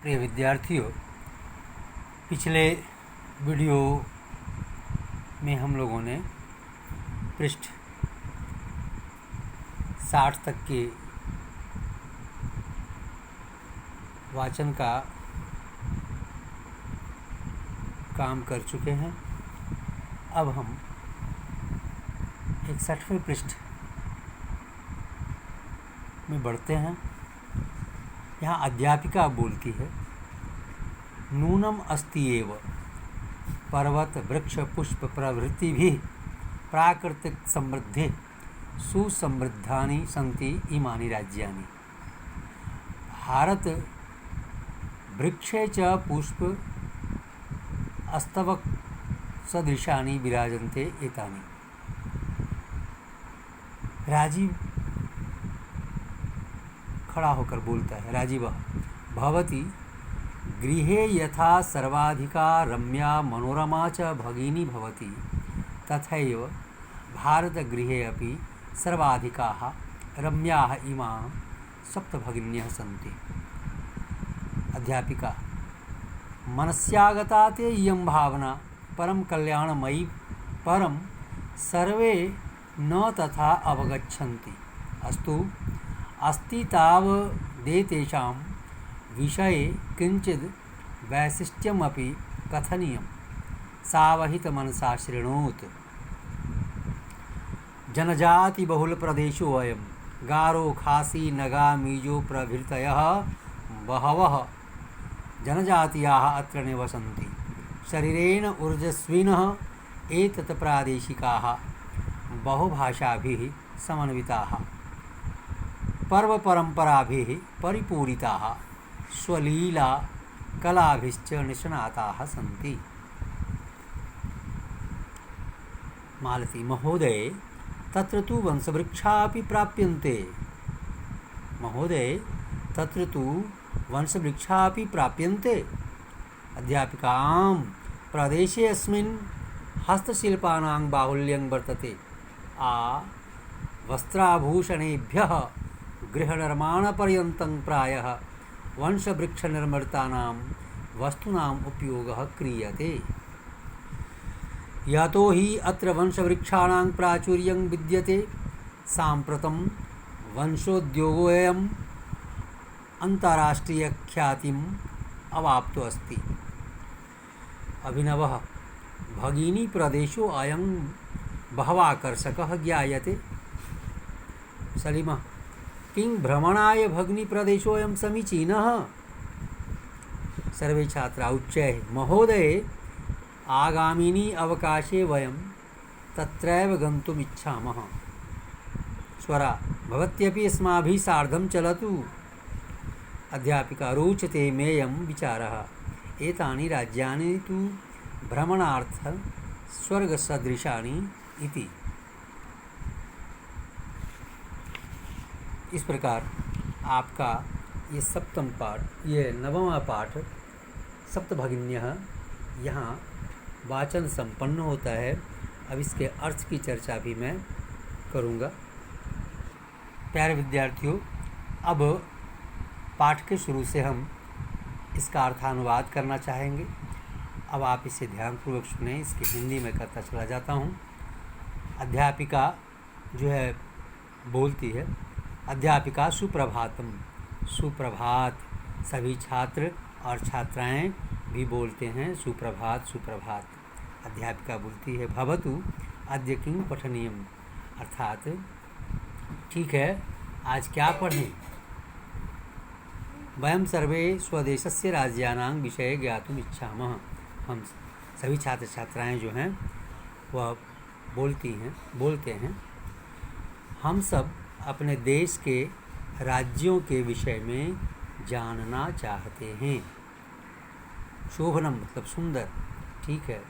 प्रिय विद्यार्थियों, पिछले वीडियो में हम लोगों ने पृष्ठ 60 तक के वाचन का काम कर चुके हैं। अब हम 61वें पृष्ठ में बढ़ते हैं। यहाँ अध्यापिका बोलती है, नूनम अस्ति एव पर्वत वृक्ष पुष्प प्रभृति भी प्राकृतिक समृद्धि सुसमृद्धानि सन्ति इमानि राज्यानि। भारत वृक्षे च पुष्प अस्तवक सदृशानि विराजन्ते एतानि। राजीव खड़ा होकर बोलता है, राजीव भवती गृहे यथा सर्वाधिका रम्या मनोरमा च भगिनी भवति तथैव भारतगृहे अपि सर्वाधिकाः रम्याः इमाः सप्तभगिन्यः सन्ति। अध्यापिका, मनस्यागता ते इयं भावना परम कल्याणमयी, परम सर्वे न तथा अवगच्छन्ति। अस्तु, अस्ति तावदेतेषां विषये किंचिद् वैशिष्ट्यमपि कथनीयं, सावहितमनसा शृणोतु। जनजातिबहुलप्रदेशो अयं, गारो खासी नगा मीजो प्रभृतयः बहवः जनजातीयाः अत्र निवसन्ति। शरीरेण ऊर्जस्विनः एतत् प्रादेशिकाः बहुभाषाभिः समन्विताः, पर्वपरम्पराभिः परिपूरिताः, स्वलीला कलाभिश्च निष्णाताः सन्ति। मालती, महोदय तत्र तु वंशवृक्षापि प्राप्यन्ते। महोदय तत्र तु वंशवृक्षापि प्राप्यन्ते। अध्यापिका, आम्, प्रदेशे अस्मिन् हस्तशिल्पानां बाहुल्यं वर्तते। वस्त्राभूषणेभ्यः गृहनिर्माणपर्यन्तं प्रायः वंशवृक्षनिर्मितानां वस्तूनाम् उपयोगः क्रियते। यतो हि अत्र वंशवृक्षाणां प्राचुर्यं विद्यते। साम्प्रतं वंशोद्योगोऽयम् अन्ताराष्ट्रियख्यातिम् अवाप्तो अस्ति। अभिनवः भगिनीप्रदेशो अयं बहवाकर्षकः ज्ञायते। सलीमः, किं भ्रमणाय भगिनीप्रदेशोऽयं समीचीनः? सर्वे छात्रा उच्चैः, महोदय आगामिनी अवकाशे वयं तत्रैव गन्तुम् इच्छामः। स्वरा, भवत्यपि अस्माभिः सार्धं चलतु। अध्यापिका, रोचते मेऽयं विचारः। एतानि राज्यानि तु भ्रमणार्थं स्वर्गसदृशानि इति। इस प्रकार आपका ये सप्तम पाठ, ये नवमा पाठ सप्तभगिन्यः यहाँ वाचन संपन्न होता है। अब इसके अर्थ की चर्चा भी मैं करूँगा। प्यारे विद्यार्थियों, अब पाठ के शुरू से हम इसका अर्थानुवाद करना चाहेंगे। अब आप इसे ध्यानपूर्वक सुनें। इसकी हिंदी में करता चला जाता हूँ। अध्यापिका जो है बोलती है, अध्यापिका, सुप्रभातम। सुप्रभात। सभी छात्र और छात्राएं भी बोलते हैं, सुप्रभात सुप्रभात। अध्यापिका बोलती है, भवतु अद्य किं पठनीयम्, अर्थात ठीक है, आज क्या पढ़ें? वयं सर्वे स्वदेशस्य राज्यानां विषये ज्ञातुम् इच्छामः। हम सभी छात्र छात्राएं जो हैं वह बोलते हैं, हम सब अपने देश के राज्यों के विषय में जानना चाहते हैं। शोभनम मतलब सुंदर, ठीक है।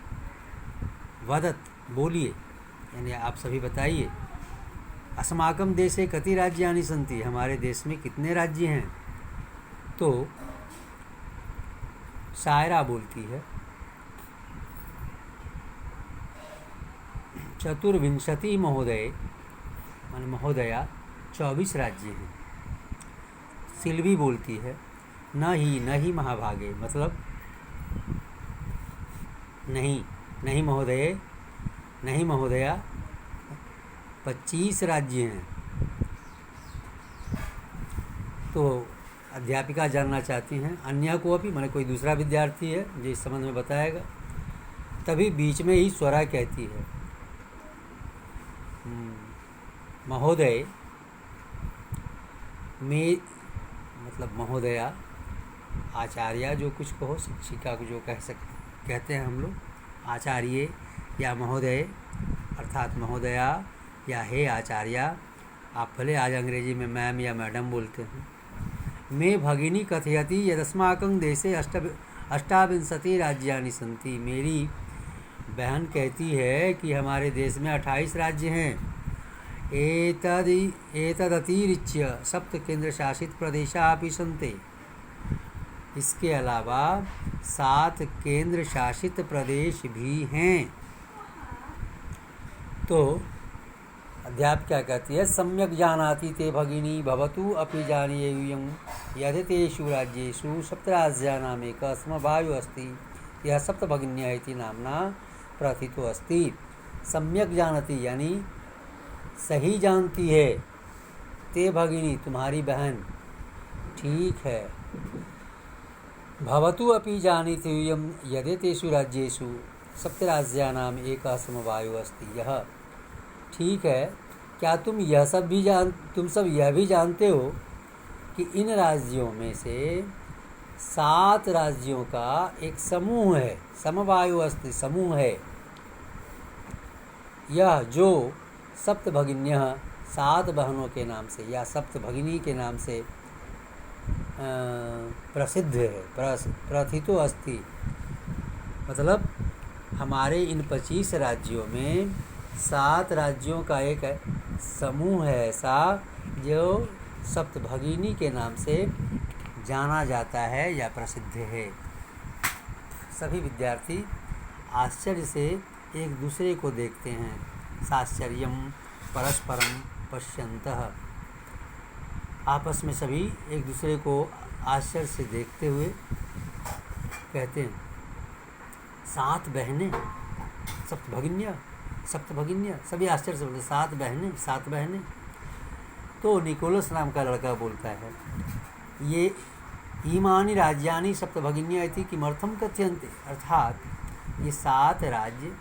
वदत बोलिए, यानी आप सभी बताइए। अस्माकं देशे कति राज्यानि सन्ति, हमारे देश में कितने राज्य हैं? तो शायरा बोलती है, चतुर्विंशति महोदय, मान महोदया 24 राज्य हैं। सिल्वी बोलती है, न ही महाभागे, मतलब नहीं, नहीं महोदय, नहीं महोदया, 25 राज्य हैं। तो अध्यापिका जानना चाहती हैं अन्य को भी, मैंने कोई दूसरा विद्यार्थी है जो इस संबंध में बताएगा। तभी बीच में ही स्वरा कहती है, महोदय में, मतलब महोदया, आचार्य जो कुछ कहो, शिक्षिका को जो कहते हैं हम लोग, आचार्य या महोदय अर्थात महोदया या हे आचार्य। आप भले आज अंग्रेजी में मैम या मैडम बोलते हैं। मे भगिनी कथयति यदस्माकं देशे अष्टाविंशति राज्यानि सन्ति। मेरी बहन कहती है कि हमारे देश में 28 राज्य हैं। एतदतिरिच्य 7 केंद्र शासित प्रदेशाः अपि सन्ति। इसके अलावा 7 केंद्र शासित प्रदेश भी हैं। तो अध्यापिका कहती है, सम्यक जानाति ते भगिनी भवतु अपि जानीयूयं यदि तेषु राज्येषु 7 राज्यानाम् एकः समवायो अस्ति यह सप्तभगिन्यः इति नाम्ना प्रथितो अस्ति। सम्यक जानती यानी सही जानती है, ते भगिनी तुम्हारी बहन, ठीक है। भवतु अपि जानीयूयं यदि तेषु राज्येषु 7 राज्यानाम् एकः समवायो अस्ति। यह ठीक है, क्या तुम सब यह भी जानते हो कि इन राज्यों में से 7 राज्यों का एक समूह है, समवायो अस्ति, समूह है। यह जो सप्तभगिन्यः 7 बहनों के नाम से या सप्तभगिनी के नाम से प्रसिद्ध है, प्रथितो अस्ति, मतलब हमारे इन 25 राज्यों में 7 राज्यों का एक समूह है ऐसा जो सप्तभगिनी के नाम से जाना जाता है या प्रसिद्ध है। सभी विद्यार्थी आश्चर्य से एक दूसरे को देखते हैं। साश्चर्यम परस्परम पश्यन्तः, आपस में सभी एक दूसरे को आश्चर्य से देखते हुए कहते हैं, 7 बहनें, सप्तभगिन्या, सभी आश्चर्य से बोलते 7 बहनें। तो निकोलस नाम का लड़का बोलता है, ये इमानि राज्यानि सप्तभगिन्या इति किमर्थम कथ्यन्ते, अर्थात ये 7 राज्य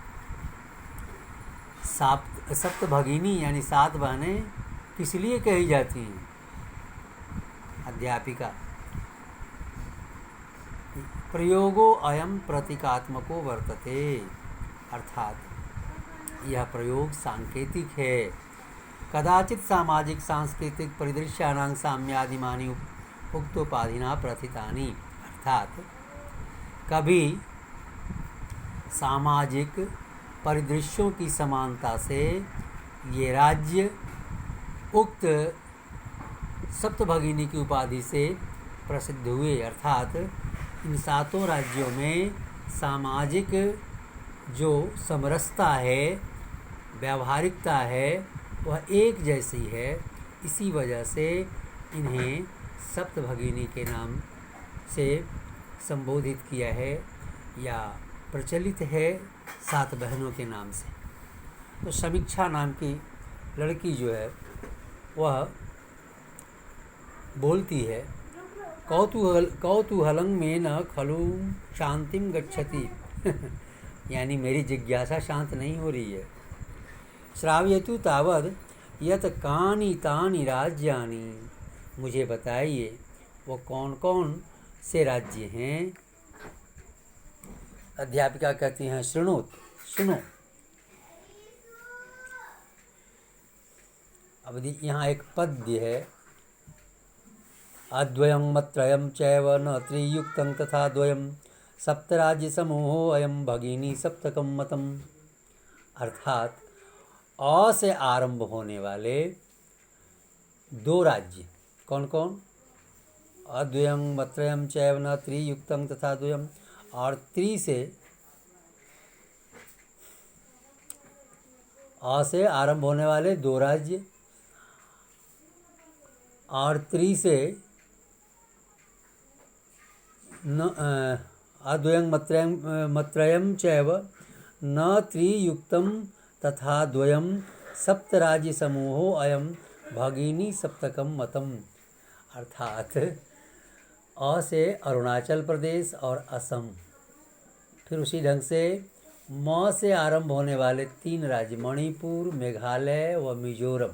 सप्तभगिनी यानी 7 बहनें किस लिए कही जाती हैं। अध्यापिका, प्रयोगो अयम प्रतीकात्मको वर्तते, अर्थात यह प्रयोग सांकेतिक है। कदाचित सामाजिक सांस्कृतिक परिदृश्यानां साम्यादिमानि उक्तोपाधिना प्रथितानि, अर्थात कभी सामाजिक परिदृश्यों की समानता से ये राज्य उक्त सप्तभगिनी की उपाधि से प्रसिद्ध हुए, अर्थात इन 7 राज्यों में सामाजिक जो समरसता है, व्यावहारिकता है, वह एक जैसी है। इसी वजह से इन्हें सप्तभगिनी के नाम से संबोधित किया है या प्रचलित है 7 बहनों के नाम से। तो समीक्षा नाम की लड़की जो है वह बोलती है, कौतूहलं में न खलु शांतिम गच्छति यानी मेरी जिज्ञासा शांत नहीं हो रही है। श्रावयतु तावद यत कानि तानि राज्यानि, मुझे बताइए वो कौन कौन से राज्य हैं। अध्यापिका कहती हैं, सुनो। अब यहाँ एक पद्य है, अद्वयं मत्रयं चैव न त्रियुक्तं तथा द्वयं सप्तराज्य समूहो अयं भगिनी सप्तकं मतम्, अर्थात अ से आरंभ होने वाले 2 राज्य कौन कौन, अद्वयं मत्रयं चैव न त्रियुक्तं तथा द्वयं, और त्रि से अ से आरंभ होने वाले 2 राज्य और त्रि से न अद्वयं मत्रयं चैव न त्रियुक्तं तथा द्वयं सप्तराज्यसमूहो अयं भगिनी सप्तकम मतम। अर्थात अ से अरुणाचल प्रदेश और असम, फिर उसी ढंग से म से आरंभ होने वाले 3 राज्य मणिपुर, मेघालय व मिजोरम,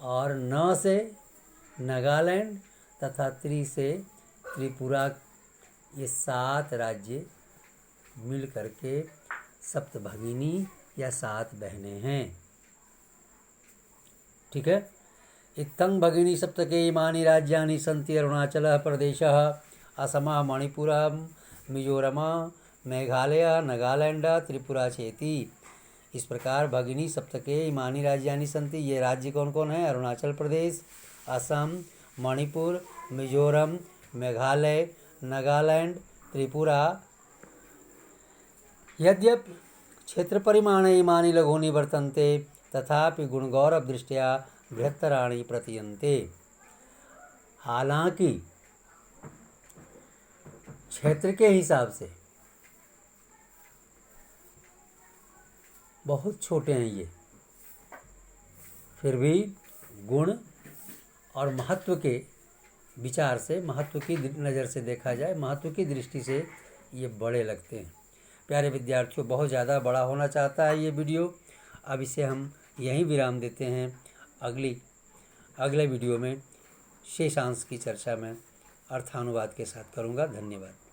और न से नागालैंड तथा त्रि से त्रिपुरा, ये 7 राज्य मिल करके सप्तभगिनी या 7 बहनें हैं। ठीक है। इत्थं भगिनी सप्तके इमानि राज्यानि सन्ति अरुणाचल प्रदेश, असम, मणिपुर, मिजोरम, मेघालय, नागालैंड, त्रिपुरा चेति। इस प्रकार भगिनी सप्तके इमानि राज्यानि सन्ति, ये राज्य कौन कौन है? अरुणाचल प्रदेश, असम, मणिपुर, मिजोरम, मेघालय, नागालैंड, त्रिपुरा। यद्यपि क्षेत्र परिमाणे इमानि लघूनि वर्तन्ते तथापि गुणगौरव दृष्ट्या बृहत्तराणि प्रतीयन्ते। हालांकि क्षेत्र के हिसाब से बहुत छोटे हैं ये, फिर भी गुण और महत्व के विचार से, महत्व की नज़र से देखा जाए, महत्व की दृष्टि से ये बड़े लगते हैं। प्यारे विद्यार्थियों, बहुत ज़्यादा बड़ा होना चाहता है ये वीडियो, अब इसे हम यहीं विराम देते हैं। अगले वीडियो में शेषांश की चर्चा मैं अर्थानुवाद के साथ करूँगा। धन्यवाद।